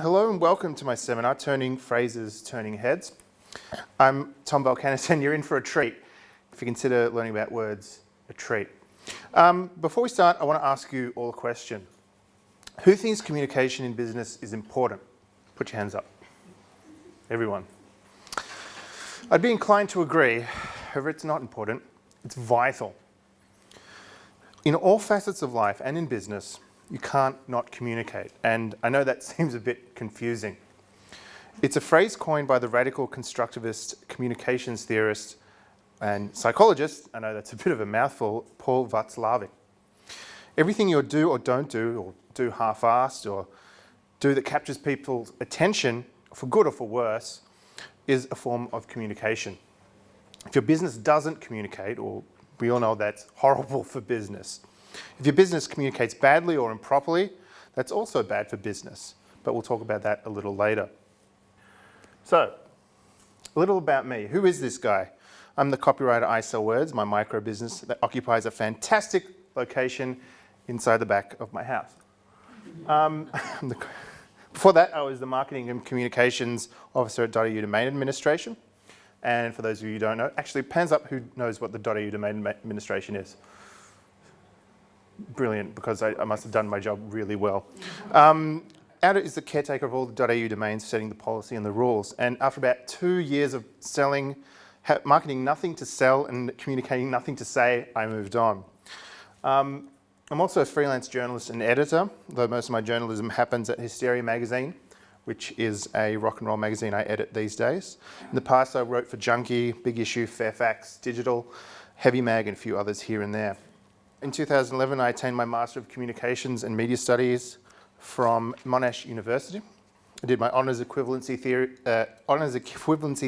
Hello and welcome to my seminar, Turning Phrases, Turning Heads. I'm Tom Balcanis and you're in for a treat if you consider learning about words a treat. Before we start, I want to ask you all a question. Who thinks communication in business is important? Put your hands up. Everyone. I'd be inclined to agree, however it's not important, it's vital. In all facets of life and in business, you can't not communicate, and I know that seems a bit confusing. It's a phrase coined by the radical constructivist communications theorist and psychologist, I know that's a bit of a mouthful, Paul Václavic. Everything you do or don't do, or do half-assed, or do that captures people's attention, for good or for worse, is a form of communication. If your business doesn't communicate, or we all know that's horrible for business. If your business communicates badly or improperly, that's also bad for business. But we'll talk about that a little later. So, a little about me. Who is this guy? I'm the copywriter I Sell Words, my micro business that occupies a fantastic location inside the back of my house. Before that, I was the marketing and communications officer at .eu Domain Administration. And for those of you who don't know, actually, hands up who knows what the .eu Domain Administration is. Brilliant, because I must have done my job really well. Outer is the caretaker of all the .eu domains, setting the policy and the rules. And after about 2 years of selling, marketing nothing to sell and communicating nothing to say, I moved on. I'm also a freelance journalist and editor, though most of my journalism happens at Hysteria magazine, which is a rock and roll magazine I edit these days. In the past, I wrote for Junkie, Big Issue, Fairfax, Digital, Heavy Mag, and a few others here and there. In 2011, I attained my Master of Communications and Media Studies from Monash University. I did my honours equivalency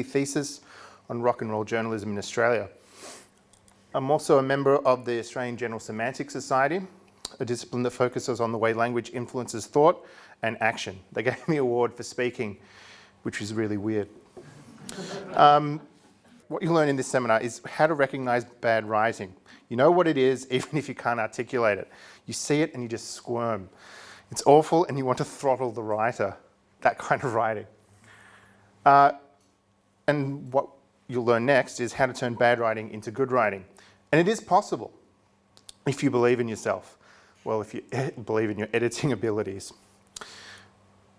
thesis on rock and roll journalism in Australia. I'm also a member of the Australian General Semantics Society, a discipline that focuses on the way language influences thought and action. They gave me an award for speaking, which is really weird. What you learn in this seminar is how to recognise bad writing. You know what it is, even if you can't articulate it. You see it and you just squirm. It's awful and you want to throttle the writer, that kind of writing. And what you'll learn next is how to turn bad writing into good writing. And it is possible if you believe in yourself. Well, if you believe in your editing abilities.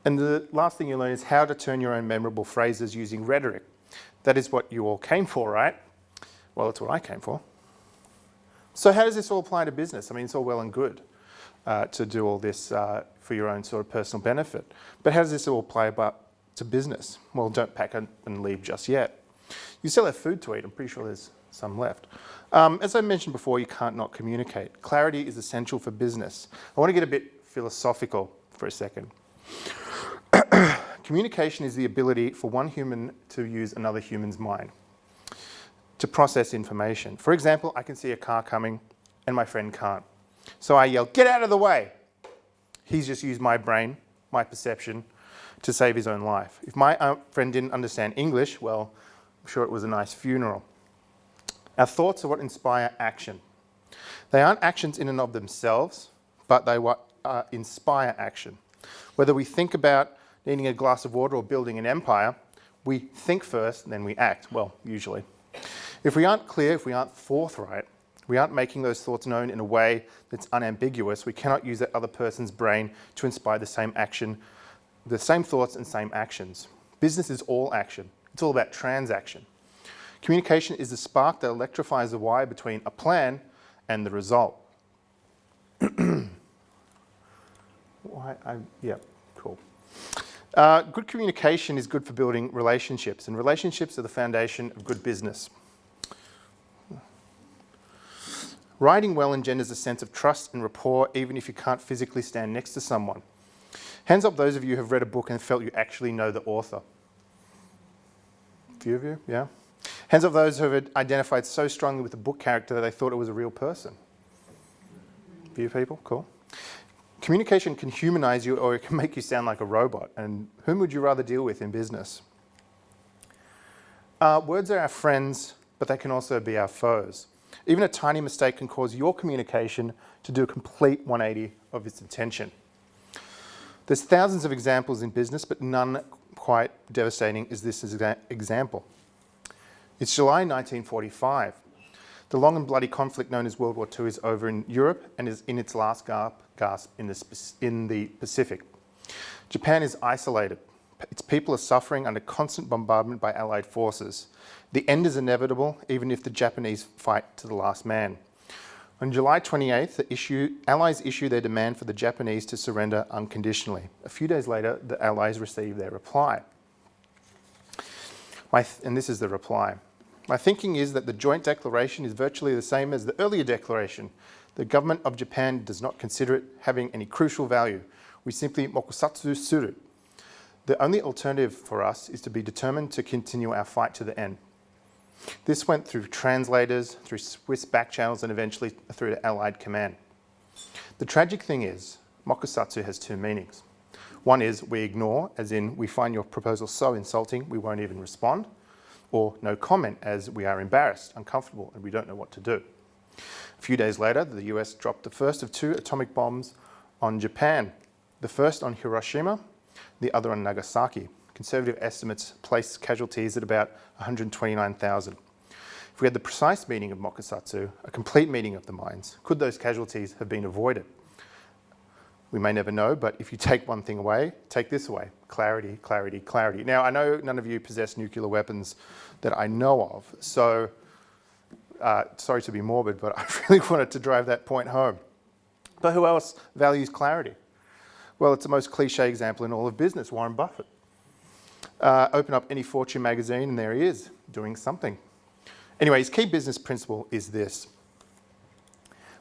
And the last thing you learn is how to turn your own memorable phrases using rhetoric. That is what you all came for, right? Well, it's what I came for. So how does this all apply to business? I mean, it's all well and good to do all this for your own sort of personal benefit. But how does this all apply to business? Well, don't pack up and leave just yet. You still have food to eat. I'm pretty sure there's some left. As I mentioned before, you can't not communicate. Clarity is essential for business. I want to get a bit philosophical for a second. Communication is the ability for one human to use another human's mind to process information. For example, I can see a car coming and my friend can't. So I yell, "Get out of the way!" He's just used my brain, my perception, to save his own life. If my friend didn't understand English, well, I'm sure it was a nice funeral. Our thoughts are what inspire action. They aren't actions in and of themselves, but they inspire action. Whether we think about needing a glass of water or building an empire, we think first, then we act. Well, usually. If we aren't clear, if we aren't forthright, we aren't making those thoughts known in a way that's unambiguous, we cannot use that other person's brain to inspire the same action, the same thoughts and same actions. Business is all action. It's all about transaction. Communication is the spark that electrifies the wire between a plan and the result. Yeah, cool. Good communication is good for building relationships, and relationships are the foundation of good business. Writing well engenders a sense of trust and rapport, even if you can't physically stand next to someone. Hands up those of you who have read a book and felt you actually know the author. A few of you, yeah? Hands up those who have identified so strongly with the book character that they thought it was a real person. A few people, cool. Communication can humanize you or it can make you sound like a robot. And whom would you rather deal with in business? Words are our friends, but they can also be our foes. Even a tiny mistake can cause your communication to do a complete 180 of its intention. There's thousands of examples in business, but none quite devastating as this example. It's July 1945. The long and bloody conflict known as World War II is over in Europe and is in its last gasp in the Pacific. Japan is isolated. Its people are suffering under constant bombardment by Allied forces. The end is inevitable, even if the Japanese fight to the last man. On July 28th, the Allies issue their demand for the Japanese to surrender unconditionally. A few days later, the Allies receive their reply. And this is the reply. My thinking is that the joint declaration is virtually the same as the earlier declaration. The government of Japan does not consider it having any crucial value. We simply mokusatsu suru. The only alternative for us is to be determined to continue our fight to the end. This went through translators, through Swiss back channels, and eventually through the Allied command. The tragic thing is, mokusatsu has two meanings. One is we ignore, as in we find your proposal so insulting we won't even respond, or no comment, as we are embarrassed, uncomfortable, and we don't know what to do. A few days later, the US dropped the first of 2 atomic bombs on Japan, the first on Hiroshima, the other on Nagasaki. Conservative estimates place casualties at about 129,000. If we had the precise meaning of mokusatsu, a complete meaning of the mines, could those casualties have been avoided? We may never know, but if you take one thing away, take this away. Clarity, clarity, clarity. Now, I know none of you possess nuclear weapons that I know of, so sorry to be morbid, but I really wanted to drive that point home. But who else values clarity? Well, it's the most cliche example in all of business, Warren Buffett. Open up any Fortune magazine and there he is, doing something. Anyway, his key business principle is this.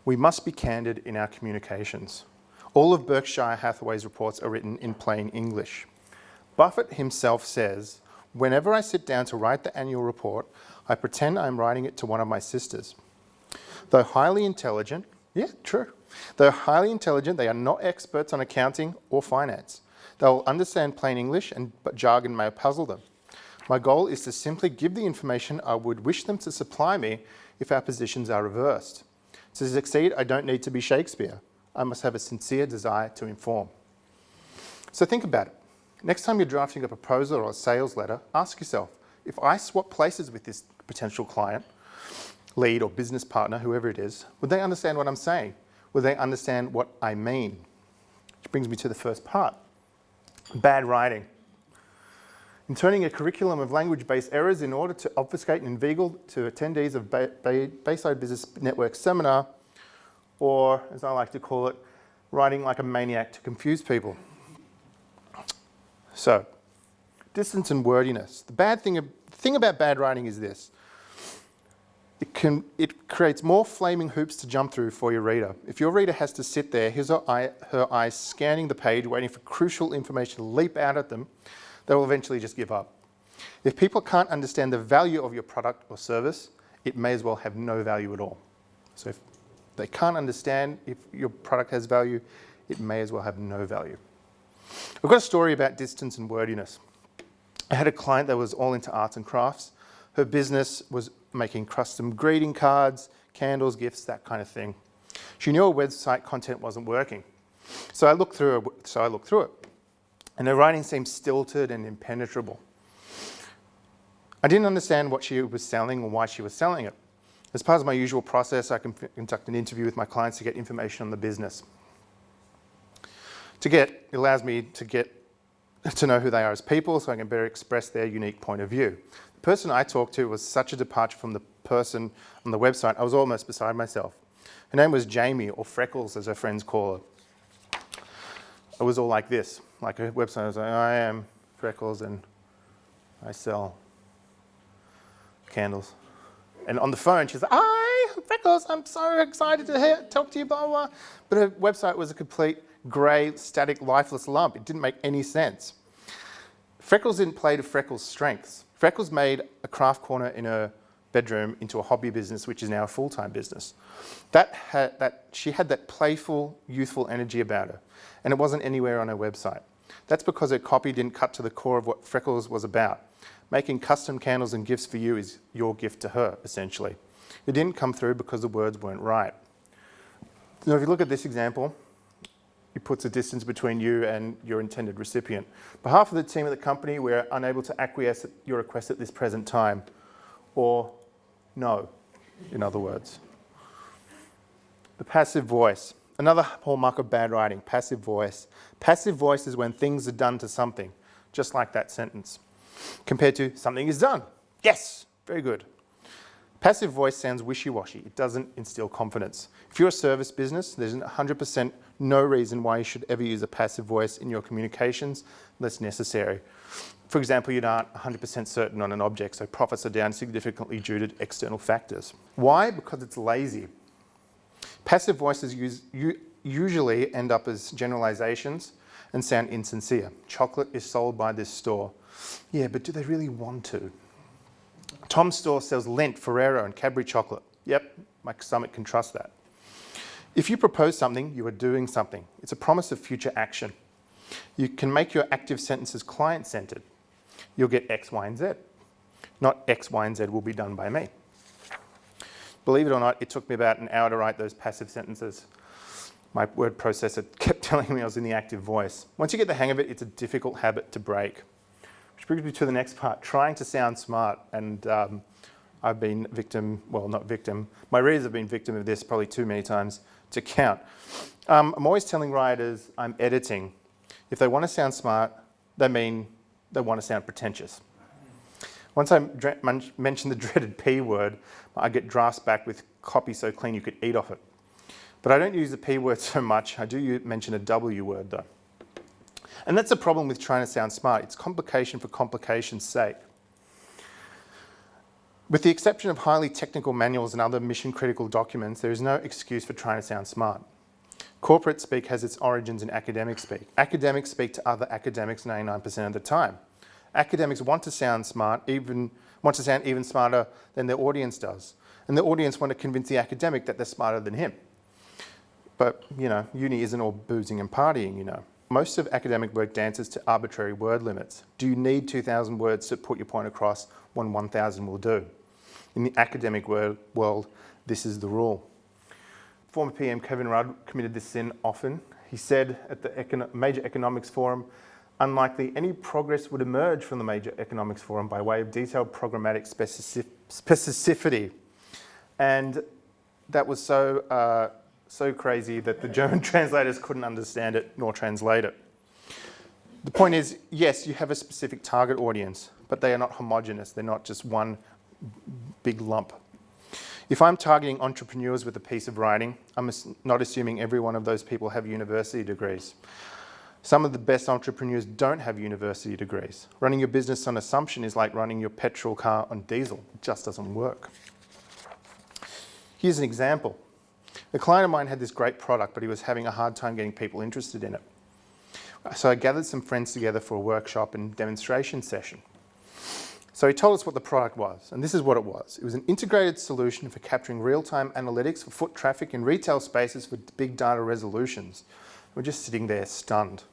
We must be candid in our communications. All of Berkshire Hathaway's reports are written in plain English. Buffett himself says, whenever I sit down to write the annual report, I pretend I'm writing it to one of my sisters. Though highly intelligent, yeah, true. Though highly intelligent, they are not experts on accounting or finance. They'll understand plain English, but jargon may puzzle them. My goal is to simply give the information I would wish them to supply me if our positions are reversed. To succeed, I don't need to be Shakespeare. I must have a sincere desire to inform. So think about it. Next time you're drafting up a proposal or a sales letter, ask yourself, if I swap places with this potential client, lead or business partner, whoever it is, would they understand what I'm saying? Would they understand what I mean? Which brings me to the first part. Bad writing. In turning a curriculum of language-based errors in order to obfuscate and inveigle to attendees of Bayside Business Network seminar, or, as I like to call it, writing like a maniac to confuse people. So, distance and wordiness. The thing about bad writing is this. It creates more flaming hoops to jump through for your reader. If your reader has to sit there, his or her eyes scanning the page, waiting for crucial information to leap out at them, they will eventually just give up. If people can't understand the value of your product or service, it may as well have no value at all. So if they can't understand if your product has value, it may as well have no value. I've got a story about distance and wordiness. I had a client that was all into arts and crafts. Her business was making custom greeting cards, candles, gifts, that kind of thing. She knew her website content wasn't working. So I looked through it. And her writing seemed stilted and impenetrable. I didn't understand what she was selling or why she was selling it. As part of my usual process, I conduct an interview with my clients to get information on the business. It allows me to get to know who they are as people so I can better express their unique point of view. The person I talked to was such a departure from the person on the website, I was almost beside myself. Her name was Jamie, or Freckles as her friends call her. It was all like this. Like her website was like, I am Freckles and I sell candles. And on the phone, she's like, hi, Freckles, I'm so excited to talk to you, blah, blah. But her website was a complete grey, static, lifeless lump. It didn't make any sense. Freckles didn't play to Freckles' strengths. Freckles made a craft corner in her bedroom into a hobby business, which is now a full-time business. She had that playful, youthful energy about her, and it wasn't anywhere on her website. That's because her copy didn't cut to the core of what Freckles was about. Making custom candles and gifts for you is your gift to her, essentially. It didn't come through because the words weren't right. Now, if you look at this example, It puts a distance between you and your intended recipient. On behalf of the team at the company, we're unable to acquiesce at your request at this present time. Or no, in other words. The passive voice. Another hallmark of bad writing, passive voice. Passive voice is when things are done to something, just like that sentence, compared to something is done. Yes, very good. Passive voice sounds wishy-washy. It doesn't instill confidence. If you're a service business, there's 100% no reason why you should ever use a passive voice in your communications unless necessary. For example, you aren't 100% certain on an object, so profits are down significantly due to external factors. Why? Because it's lazy. Passive voices usually end up as generalizations and sound insincere. Chocolate is sold by this store. Yeah, but do they really want to? Tom's store sells Lindt, Ferrero and Cadbury chocolate. Yep, my stomach can trust that. If you propose something, you are doing something. It's a promise of future action. You can make your active sentences client-centered. You'll get X, Y, and Z. Not X, Y, and Z will be done by me. Believe it or not, it took me about an hour to write those passive sentences. My word processor kept telling me I was in the active voice. Once you get the hang of it, it's a difficult habit to break. Which brings me to the next part, trying to sound smart. And I've been victim, well, not victim, my readers have been victim of this probably too many times to count. I'm always telling writers I'm editing. If they want to sound smart, they mean they want to sound pretentious. Once I mention the dreaded P word, I get drafts back with copy so clean you could eat off it. But I don't use the P word so much. I do mention a W word though. And that's the problem with trying to sound smart. It's complication for complication's sake. With the exception of highly technical manuals and other mission-critical documents, there is no excuse for trying to sound smart. Corporate speak has its origins in academic speak. Academics speak to other academics 99% of the time. Academics want to sound smart, even smarter than their audience does. And the audience want to convince the academic that they're smarter than him. But, uni isn't all boozing and partying, Most of academic work dances to arbitrary word limits. Do you need 2,000 words to put your point across when 1,000 will do? In the academic world, this is the rule. Former PM Kevin Rudd committed this sin often. He said at the Major Economics Forum, unlikely any progress would emerge from the Major Economics Forum by way of detailed programmatic specificity. And that was so crazy that the German translators couldn't understand it nor translate it. The point is, yes, you have a specific target audience, but they are not homogenous. They're not just one big lump. If I'm targeting entrepreneurs with a piece of writing, I'm not assuming every one of those people have university degrees. Some of the best entrepreneurs don't have university degrees. Running your business on assumption is like running your petrol car on diesel. It just doesn't work. Here's an example. A client of mine had this great product, but he was having a hard time getting people interested in it. So I gathered some friends together for a workshop and demonstration session. So he told us what the product was, and this is what it was. It was an integrated solution for capturing real-time analytics for foot traffic in retail spaces for big data resolutions. We're just sitting there stunned.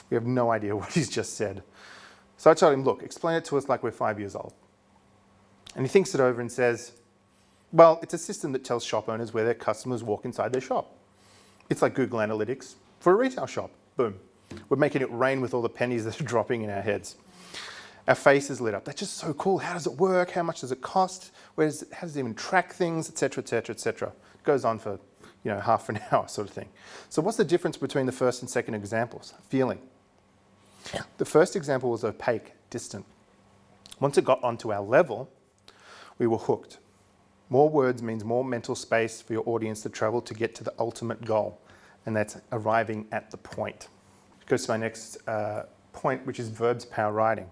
We have no idea what he's just said. So I told him, look, explain it to us like we're 5 years old. And he thinks it over and says, well, it's a system that tells shop owners where their customers walk inside their shop. It's like Google Analytics for a retail shop. Boom. We're making it rain with all the pennies that are dropping in our heads. Our faces lit up. That's just so cool. How does it work? How much does it cost? How does it even track things, etc., etc., etc. It goes on for half an hour sort of thing. So what's the difference between the first and second examples? Feeling. The first example was opaque, distant. Once it got onto our level, we were hooked. More words means more mental space for your audience to travel to get to the ultimate goal, and that's arriving at the point. It goes to my next point, which is verbs power writing.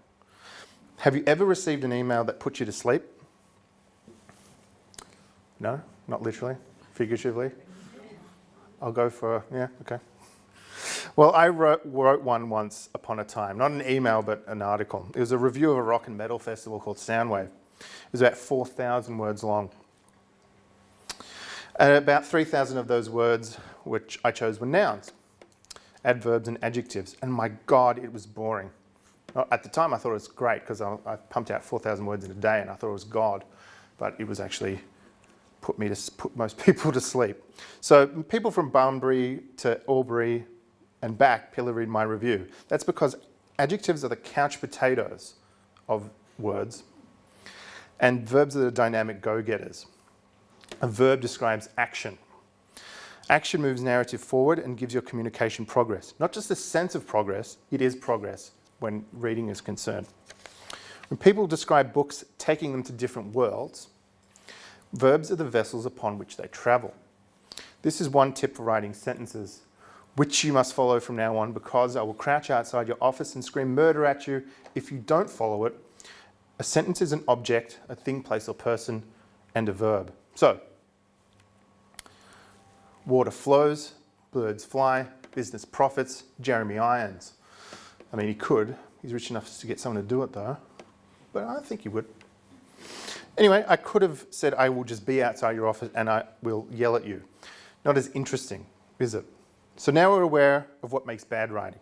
Have you ever received an email that put you to sleep? No, not literally, figuratively. I'll go for, yeah, okay. Well, I wrote one once upon a time, not an email, but an article. It was a review of a rock and metal festival called Soundwave. It was about 4,000 words long. And about 3,000 of those words, which I chose, were nouns, adverbs and adjectives. And my God, it was boring. At the time, I thought it was great because I pumped out 4,000 words in a day and I thought it was God. But it was actually put most people to sleep. So people from Bunbury to Albury, and back pilloried my review. That's because adjectives are the couch potatoes of words, and verbs are the dynamic go-getters. A verb describes action. Action moves narrative forward and gives your communication progress. Not just a sense of progress, it is progress when reading is concerned. When people describe books taking them to different worlds, verbs are the vessels upon which they travel. This is one tip for writing sentences, which you must follow from now on, because I will crouch outside your office and scream murder at you if you don't follow it. A sentence is an object, a thing, place, or person, and a verb. So, water flows, birds fly, business profits, Jeremy irons. I mean, he could. He's rich enough to get someone to do it, though. But I think he would. Anyway, I could have said, I will just be outside your office and I will yell at you. Not as interesting, is it? So now we're aware of what makes bad writing.